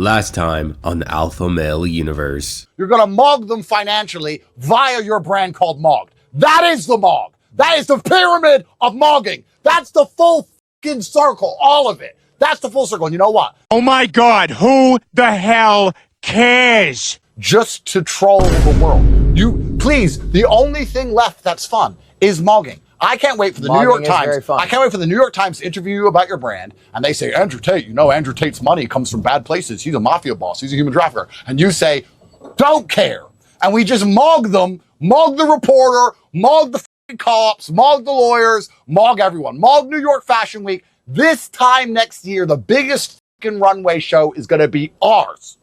Last time on the Alpha Male Universe. You're gonna mog them financially via your brand called Mogged. That is the mog. That is the pyramid of mogging. That's the full fucking circle, all of it. That's the full circle. And you know what? Oh my God, who the hell cares? Just to troll the world. Please, the only thing left that's fun is mogging. I can't wait for the New York Times. I can't wait for the New York Times to interview you about your brand. And they say, Andrew Tate, Andrew Tate's money comes from bad places. He's a mafia boss. He's a human trafficker. And you say, don't care. And we just mog them, mog the reporter, mog the fucking cops, mog the lawyers, mog everyone. Mog New York Fashion Week. This time next year, the biggest fucking runway show is going to be ours.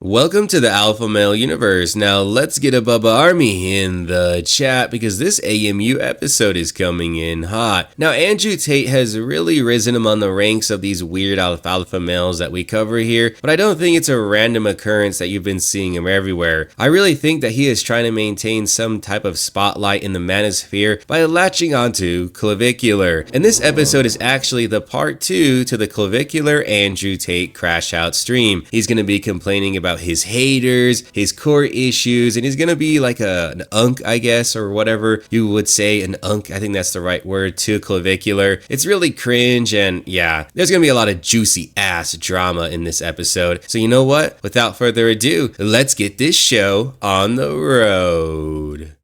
Welcome to the Alpha Male Universe. Now let's get a Bubba Army in the chat because this AMU episode is coming in hot. Now Andrew Tate has really risen among the ranks of these weird alfalfa males that we cover here, but I don't think it's a random occurrence that you've been seeing him everywhere. I really think that he is trying to maintain some type of spotlight in the manosphere by latching onto clavicular. And this episode is actually the part 2 to the clavicular Andrew Tate crash out stream. He's going to be complaining about his haters, his core issues, and he's gonna be like an unk, I guess, or whatever you would say, an unk. I think that's the right word to clavicular. It's really cringe, and yeah, there's gonna be a lot of juicy ass drama in this episode. So you know what? Without further ado, let's get this show on the road.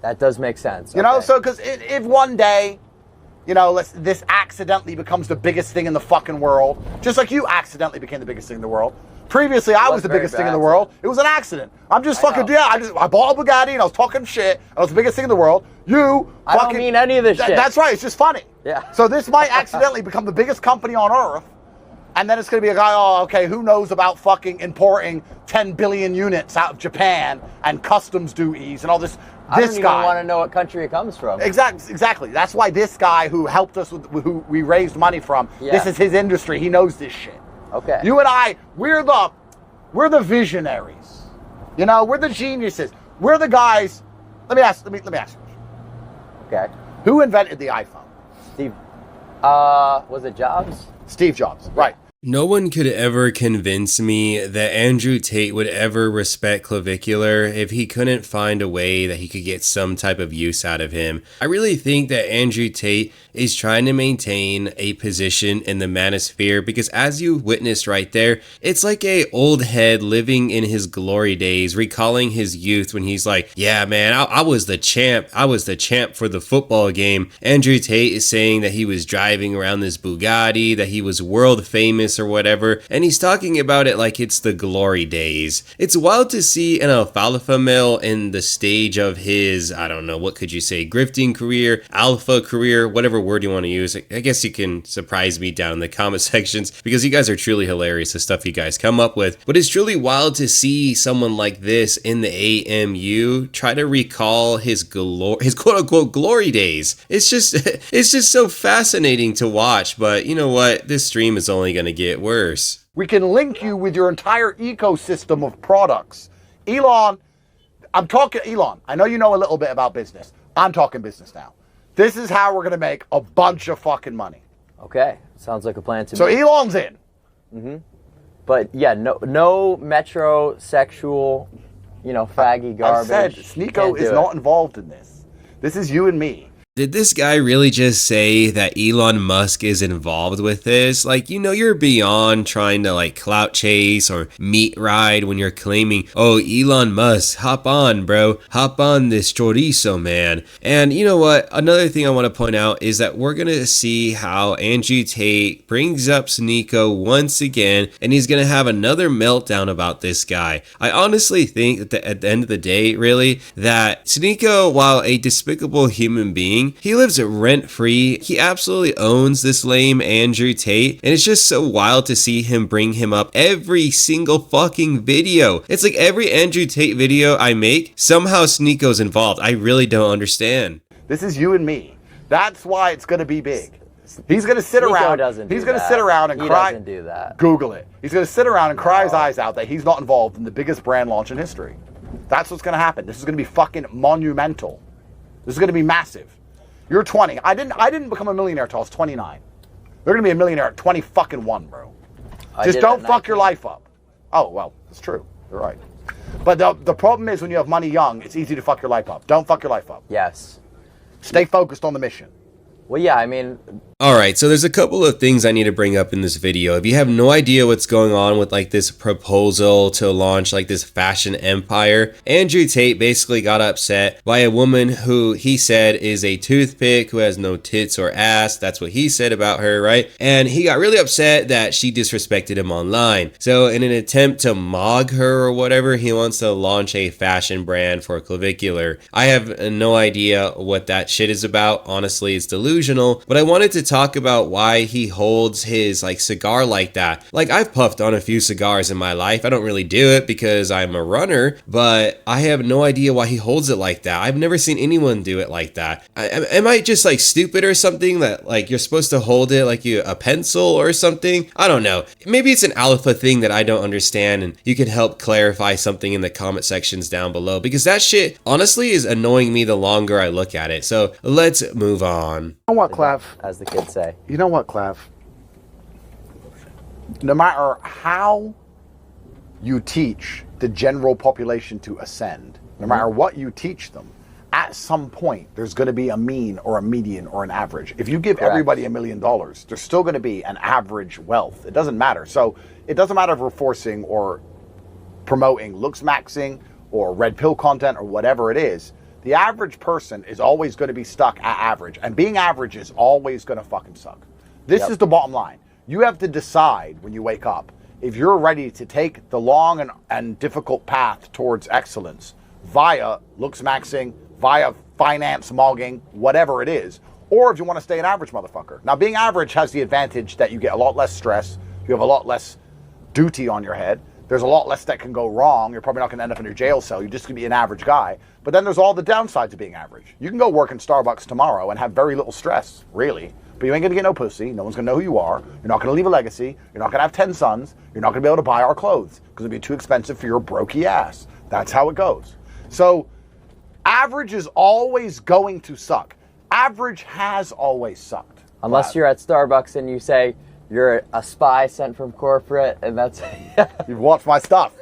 That does make sense. So because if one day, this accidentally becomes the biggest thing in the fucking world, just like you accidentally became the biggest thing in the world. Previously, I was the biggest thing in the world. It was an accident. I'm just fucking, I bought a Bugatti and I was talking shit. And I was the biggest thing in the world. I don't mean any of this shit. That's right. It's just funny. Yeah. So this might accidentally become the biggest company on earth. And then it's going to be a guy, who knows about fucking importing 10 billion units out of Japan and customs duties and all this. I don't even want to know what country it comes from. Exactly. That's why this guy who helped us, who we raised money from, this is his industry. He knows this shit. Okay. You and I, we're the visionaries. We're the geniuses. We're the guys. Let me ask you. Okay. Who invented the iPhone? Was it Jobs? Steve Jobs, right. No one could ever convince me that Andrew Tate would ever respect clavicular if he couldn't find a way that he could get some type of use out of him. I really think that Andrew Tate is trying to maintain a position in the manosphere because as you witnessed right there, it's like a old head living in his glory days, recalling his youth when he's like, yeah, man, I was the champ. I was the champ for the football game. Andrew Tate is saying that he was driving around this Bugatti, that he was world famous or whatever, and he's talking about it like it's the glory days. It's wild to see an alfalfa male in the stage of his, I don't know, what could you say, grifting career, alpha career, whatever word you want to use. I guess you can surprise me down in the comment sections because you guys are truly hilarious, the stuff you guys come up with. But it's truly wild to see someone like this in the AMU try to recall his quote unquote glory days. It's just so fascinating to watch. But you know what? This stream is only going to get worse. We can link you with your entire ecosystem of products. Elon, I'm talking Elon. I know you know a little bit about business. I'm talking business now. This is how we're going to make a bunch of fucking money. Okay. Sounds like a plan to me. So Elon's in. Mm-hmm. But yeah, no metrosexual, faggy garbage. I said, Sneeko is not involved in this. This is you and me. Did this guy really just say that Elon Musk is involved with this? Like, you're beyond trying to clout chase or meat ride when you're claiming, oh, Elon Musk, hop on, bro. Hop on this chorizo, man. And you know what? Another thing I want to point out is that we're going to see how Andrew Tate brings up Sneeko once again, and he's going to have another meltdown about this guy. I honestly think that at the end of the day, really, that Sneeko, while a despicable human being, he lives rent-free. He absolutely owns this lame Andrew Tate, and it's just so wild to see him bring him up every single fucking video. It's like every Andrew Tate video I make, somehow Sneeko's involved. I really don't understand. This is you and me. That's why it's going to be big. He's going to sit around. He's going to sit around and cry. He doesn't do that. Google it. He's going to sit around and cry his eyes out that he's not involved in the biggest brand launch in history. That's what's going to happen. This is going to be fucking monumental. This is going to be massive. You're 20. I didn't become a millionaire until I was 29. They're going to be a millionaire at 20 fucking 1, bro. Just don't fuck your life up. Oh, well, it's true. You're right. But the problem is when you have money young, it's easy to fuck your life up. Don't fuck your life up. Yes. Stay focused on the mission. Well, yeah, I mean... Alright, so there's a couple of things I need to bring up in this video. If you have no idea what's going on with like this proposal to launch like this fashion empire, Andrew Tate basically got upset by a woman who he said is a toothpick who has no tits or ass. That's what he said about her, right? And he got really upset that she disrespected him online. So in an attempt to mog her or whatever, he wants to launch a fashion brand for clavicular. I have no idea what that shit is about. Honestly, it's delusional, but I wanted to talk about why he holds his like cigar like that. Like, I've puffed on a few cigars in my life. I don't really do it because I'm a runner, but I have no idea why he holds it like that. I've never seen anyone do it like that. Am I just like stupid or something that like you're supposed to hold it like a pencil or something? I don't know. Maybe it's an alpha thing that I don't understand, and you can help clarify something in the comment sections down below, because that shit honestly is annoying me the longer I look at it. So let's move on. You know what, Clav? As the kids say. You know what, Clav? No matter how you teach the general population to ascend, no matter what you teach them, at some point there's going to be a mean or a median or an average. If you give everybody $1 million, there's still going to be an average wealth. It doesn't matter. So it doesn't matter if we're forcing or promoting looks maxing or red pill content or whatever it is. The average person is always going to be stuck at average, and being average is always going to fucking suck. This is the bottom line. You have to decide when you wake up if you're ready to take the long and difficult path towards excellence via looks maxing, via finance mogging, whatever it is, or if you want to stay an average motherfucker. Now, being average has the advantage that you get a lot less stress, you have a lot less duty on your head, there's a lot less that can go wrong, you're probably not going to end up in your jail cell, you're just going to be an average guy. But then there's all the downsides of being average. You can go work in Starbucks tomorrow and have very little stress, really, but you ain't going to get no pussy, no one's going to know who you are, you're not going to leave a legacy, you're not going to have 10 sons, you're not going to be able to buy our clothes because it'd be too expensive for your brokey ass. That's how it goes. So average is always going to suck. Average has always sucked. Unless you're at Starbucks and you say you're a spy sent from corporate, and that's... You've watched my stuff.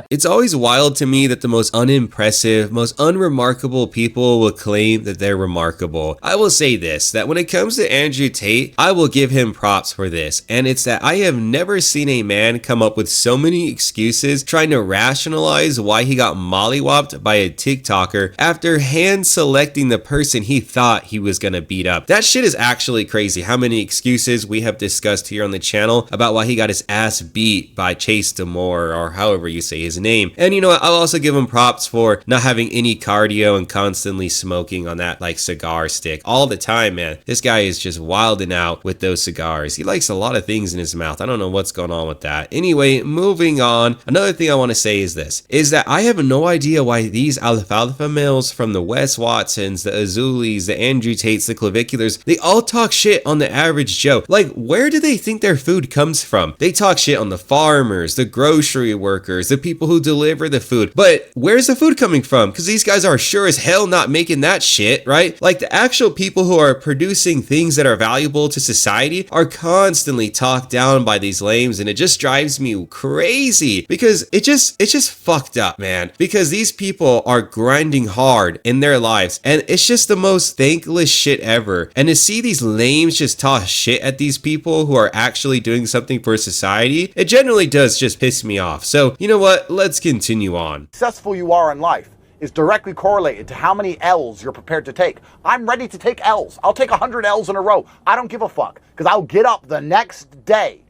It's always wild to me that the most unimpressive, most unremarkable people will claim that they're remarkable. I will say this, that when it comes to Andrew Tate, I will give him props for this, and it's that I have never seen a man come up with so many excuses trying to rationalize why he got mollywopped by a TikToker after hand selecting the person he thought he was gonna beat up. That shit is actually crazy how many excuses we have discussed here on the channel about why he got his ass beat by Chase Demore, or however you say his name. And you know what, I'll also give him props for not having any cardio and constantly smoking on that like cigar stick all the time, man. This guy is just wilding out with those cigars. He likes a lot of things in his mouth. I don't know what's going on with that. Anyway, moving on. Another thing I want to say is this, is that I have no idea why these alfalfa males from the Wes Watsons, the Azulis, the Andrew Tates, the Claviculars, they all talk shit on the average Joe. Like, where do they think their food comes from? They talk shit on the farmers, the grocery workers, the people who deliver the food, but where's the food coming from? Because these guys are sure as hell not making that shit, right? Like, the actual people who are producing things that are valuable to society are constantly talked down by these lames, and it just drives me crazy because it's just fucked up, man, because these people are grinding hard in their lives, and it's just the most thankless shit ever. And to see these lames just toss shit at these people who are actually doing something for society, it generally does just piss me off. So you know what, let's continue on. Successful you are in life is directly correlated to how many L's you're prepared to take. I'm ready to take L's. I'll take 100 L's in a row. I don't give a fuck, because I'll get up the next day,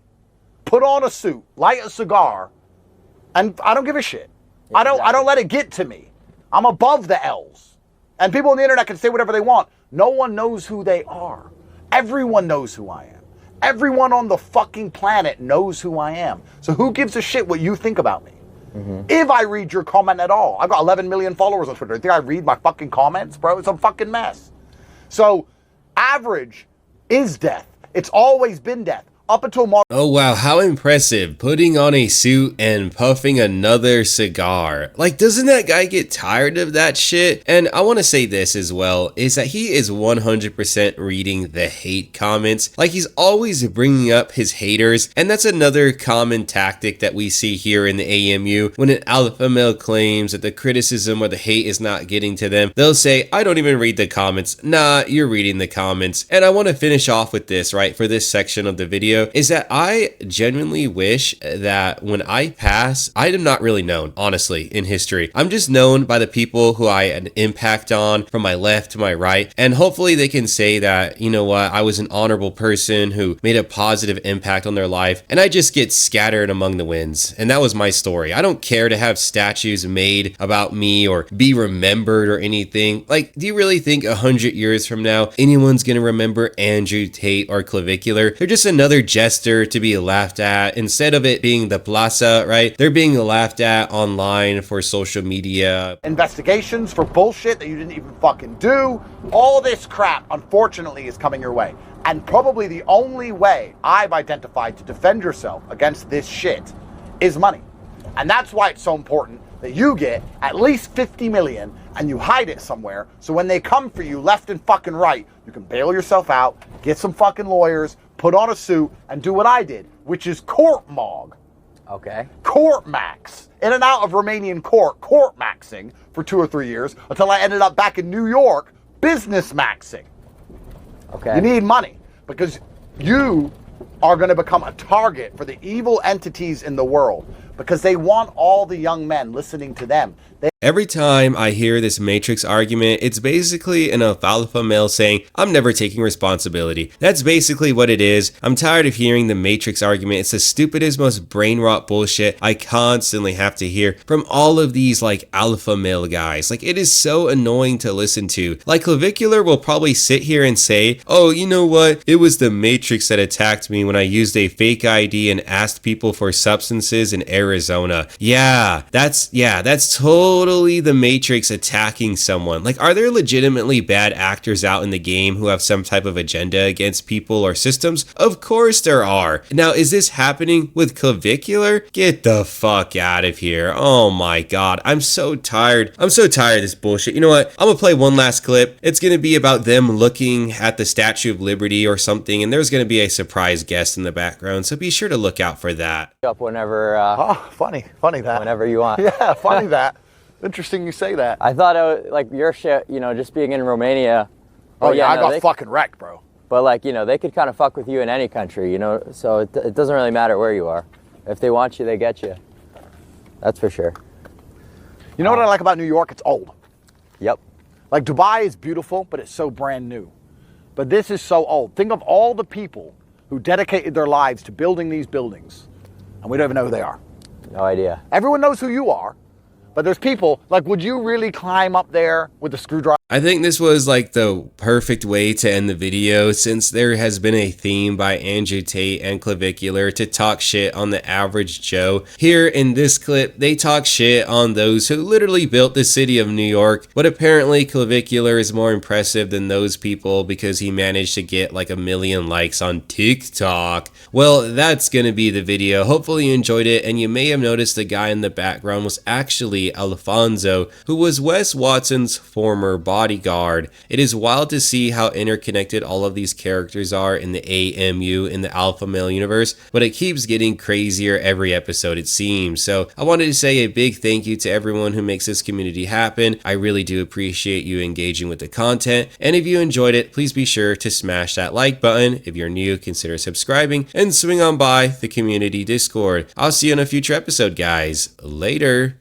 put on a suit, light a cigar, and I don't give a shit. I don't let it get to me. I'm above the L's. And people on the internet can say whatever they want. No one knows who they are. Everyone knows who I am. Everyone on the fucking planet knows who I am. So who gives a shit what you think about me? If I read your comment at all. I've got 11 million followers on Twitter. You think I read my fucking comments, bro? It's a fucking mess. So average is death. It's always been death. up until March. Oh wow, how impressive. Putting on a suit and puffing another cigar. Like, doesn't that guy get tired of that shit? And I want to say this as well, is that he is 100% reading the hate comments. Like, he's always bringing up his haters, and that's another common tactic that we see here in the AMU. When an alpha male claims that the criticism or the hate is not getting to them, they'll say, I don't even read the comments. Nah, you're reading the comments. And I want to finish off with this, right, for this section of the video, is that I genuinely wish that when I pass, I am not really known, honestly, in history. I'm just known by the people who I had an impact on from my left to my right. And hopefully they can say that, you know what, I was an honorable person who made a positive impact on their life, and I just get scattered among the winds. And that was my story. I don't care to have statues made about me or be remembered or anything. Like, do you really think 100 years from now, anyone's gonna remember Andrew Tate or Clavicular? They're just another jester to be laughed at. Instead of it being the plaza, right? They're being laughed at online for social media. Investigations for bullshit that you didn't even fucking do. All this crap, unfortunately, is coming your way. And probably the only way I've identified to defend yourself against this shit is money. And that's why it's so important that you get at least 50 million and you hide it somewhere, so when they come for you left and fucking right, you can bail yourself out, get some fucking lawyers, put on a suit, and do what I did, which is court mog. Okay. Court max. In and out of Romanian court maxing for 2 or 3 years until I ended up back in New York business maxing. Okay. You need money because you are going to become a target for the evil entities in the world because they want all the young men listening to them. Every time I hear this Matrix argument, it's basically an alpha male saying, I'm never taking responsibility. That's basically what it is. I'm tired of hearing the Matrix argument. It's the stupidest, most brain rot bullshit I constantly have to hear from all of these like alpha male guys. Like, it is so annoying to listen to. Like, Clavicular will probably sit here and say, oh, you know what? It was the Matrix that attacked me when I used a fake ID and asked people for substances in Arizona. Yeah, that's totally the Matrix attacking someone. Like, are there legitimately bad actors out in the game who have some type of agenda against people or systems? Of course there are. Now, is this happening with Clavicular? Get the fuck out of here. Oh my god. I'm so tired. I'm so tired of this bullshit. You know what? I'm gonna play one last clip. It's gonna be about them looking at the Statue of Liberty or something, and there's gonna be a surprise guest in the background, so be sure to look out for that. Up whenever. Funny that. Whenever you want. Yeah, funny that. Interesting you say that. I thought it was, like, your shit, you know, just being in Romania. Oh yeah, I got fucking wrecked, bro. But like, you know, they could kind of fuck with you in any country, you know, so it doesn't really matter where you are. If they want you, they get you. That's for sure. You know what I like about New York? It's old. Yep. Like, Dubai is beautiful, but it's so brand new. But this is so old. Think of all the people who dedicated their lives to building these buildings, and we don't even know who they are. No idea. Everyone knows who you are. But there's people, like, would you really climb up there with a screwdriver? I think this was like the perfect way to end the video, since there has been a theme by Andrew Tate and Clavicular to talk shit on the average Joe. Here in this clip, they talk shit on those who literally built the city of New York, but apparently Clavicular is more impressive than those people because he managed to get like 1 million likes on TikTok. Well, that's gonna be the video. Hopefully you enjoyed it, and you may have noticed the guy in the background was actually Alfonso, who was Wes Watson's former bodyguard. It is wild to see how interconnected all of these characters are in the AMU, in the alpha male universe, but it keeps getting crazier every episode, it seems. So I wanted to say a big thank you to everyone who makes this community happen. I really do appreciate you engaging with the content, and if you enjoyed it, please be sure to smash that like button. If you're new, consider subscribing and swing on by the community Discord. I'll see you in a future episode, guys. Later.